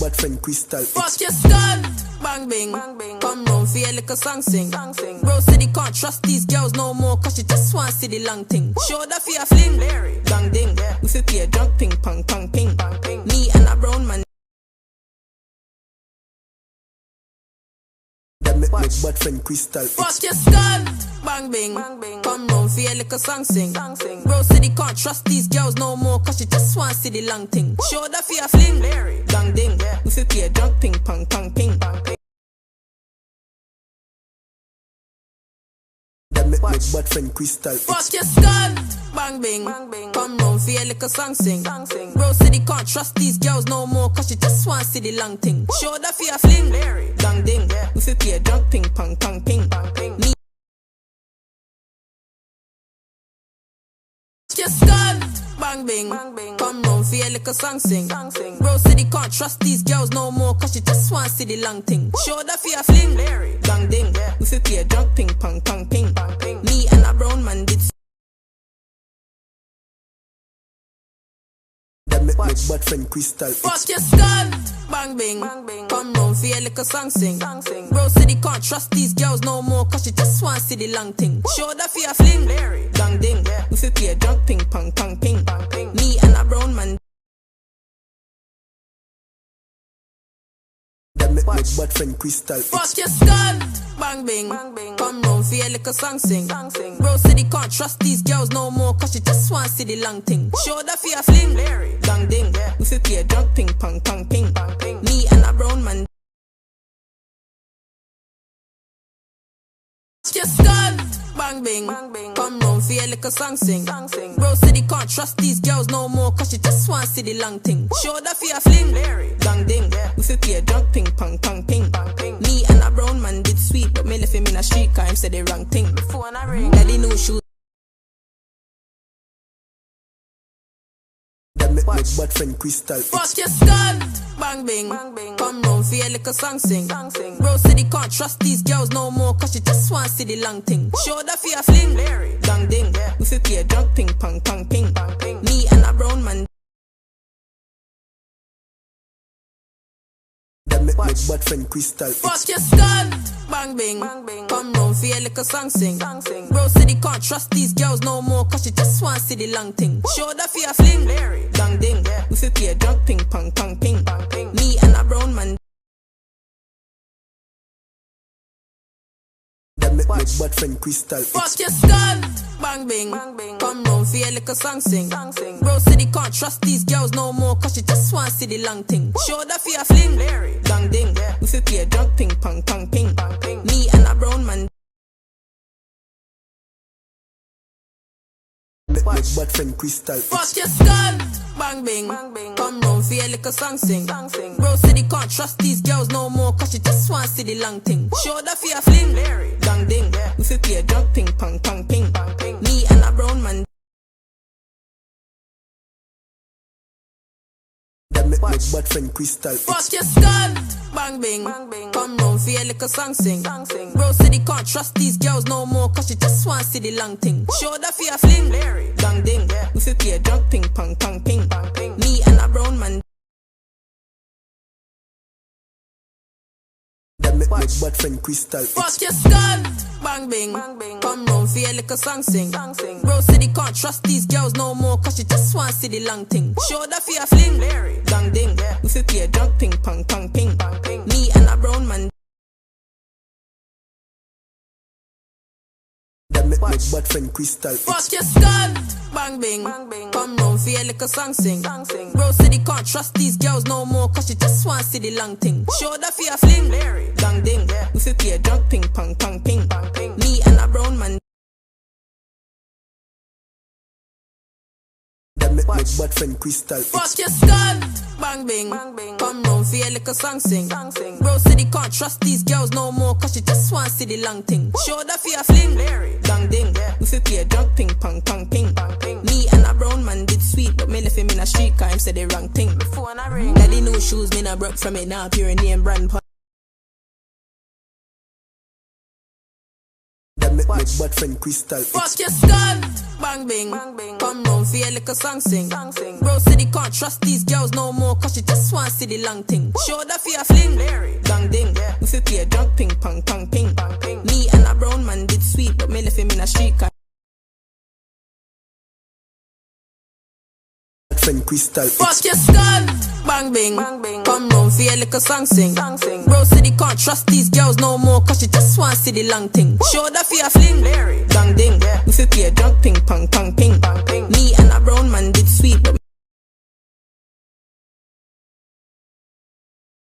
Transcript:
bad friend Crystal. Fuck your skull, bang bing. Come round for your little song sing. Bro said he can't trust these girls no more, cause she just wants to see the long thing. Show that for your fling, bang ding. We fit play a drunk ping pong pong ping. Me and a brown man. That make my bad friend Crystal. Fuck your skull, bang bing. Come round for your little song sing. Bro said he can't trust these girls no more, cause she just wants to see the long thing. Show that for your fling, bang ding. We fit play a drunk ping pong pong ping. That make my bad friend Crystal. Fuck your skull, bang bing. Come round for your little song sing. Bro said he can't trust these girls no more, cause she just wants to see the long thing. Show that for your fling, bang ding. We fit play a drunk ping pong pong ping. Me. Your skull, bang bing. Come round for your little song sing. Bro said he can't trust these girls no more, cause she just wants to see the long thing. Show that for your fling, bang ding. We fit play a drunk ping pong pong ping. Me and a brown man did. That make my bad friend Crystal. Fuck your skull, bang bing. Come round for your little song sing. Bro said he can't trust these girls no more, cause she just wants to see the long thing. Show that for your fling, bang ding. We fit play a drunk ping pong pong ping. Me and a brown man. That make my bad friend Crystal. Fuck your skull, bang bing. Come round for your little song sing. Bro said he can't trust these girls no more, cause she just wants to see the long thing. Show that for your fling, bang ding. We fit play a drunk ping pong pong ping. Me and a brown man. Fuck your skull, bang bing. Come round for your little song sing. Bro said he can't trust these girls no more, cause she just wants to see the long thing. Show that for your fling, bang ding. We fit play a drunk ping pong pong ping. Me and a brown man did sweet, but me left him in a street car, him said the wrong thing. Before I ring, daddy no shoes. That make my bad friend Crystal. Fuck your skull, bang bing. Come round for your little song sing. Bro said he can't trust these girls no more, cause she just wants to see the long thing. Show that for your fling, bang ding. We fit play a drunk ping pong pong ping. Me and a brown man. That make my bad friend Crystal. Fuck your skull, bang bing. Come round for your little song sing. Bro said he can't trust these girls no more, cause she just wants to see the long thing. Show that for your fling, bang ding. We fit play a drunk ping pong pong ping. Me and a brown man. That make my bad friend Crystal. Fuck your skull, bang bing. Come round for your little song sing. Bro said he can't trust these girls no more, cause she just wants to see the long thing. Show that for your fling, bang ding. We fit play a drunk ping pong pong ping. Me and a brown man. That make my bad friend Crystal. Fuck your skull, bang bing. Come round for your little song sing. Bro said he can't trust these girls no more, cause she just wants to see the long thing. Show that for your fling, bang ding. We fit play a drunk ping pong pong ping. Me and a brown man. That make my bad friend Crystal. Fuck your skull, bang bing. Come round for your little song sing. Bro said he can't trust these girls no more, cause she just wants to see the long thing. Show that for your fling, bang ding. We fit play a drunk ping pong pong ping. Me and a brown man. That make my bad friend Crystal. Fuck your skull, bang bing. Come round for your little song sing. Bro said he can't trust these girls no more, cause she just wants to see the long thing. Show that for your fling, bang ding. We fit play a drunk ping pong pong ping. Me and a brown man. That make my bad friend Crystal. Fuck your skull, bang bing. Come round for your little song sing. Bro said he can't trust these girls no more, cause she just wants to see the long thing. Show that for your fling, bang ding. We fit play a drunk ping pong pong ping. Me and a brown man. That make my bad friend Crystal. Fuck your skull, bang bing. Come round for your little song sing. Bro said he can't trust these girls no more, cause she just wants to see the long thing. Show that for your fling, bang ding. We fit play a drunk ping pong pong ping. Me and a brown man did sweet, but me left him in a street car, him said the wrong thing. Before I ring, daddy no shoes, me not broke from it now, pure name brand. That make bad friend Crystal. Fuck your skull, bang bing. Come round for your little song sing. Bro said he can't trust these girls no more, cause she just want to see the long thing. Show that for your fling, gang ding. We fi play a drunk ping pong pong ping. Me and a brown man did sweet, but me left him in a street car. Friend Crystal. Fuck your skull, bang bing. Come round for your little song sing. Bro said he can't trust these girls no more, cause she just want to see the long thing. Show that for your fling, gang ding. We fi play a drunk ping pong pong ping.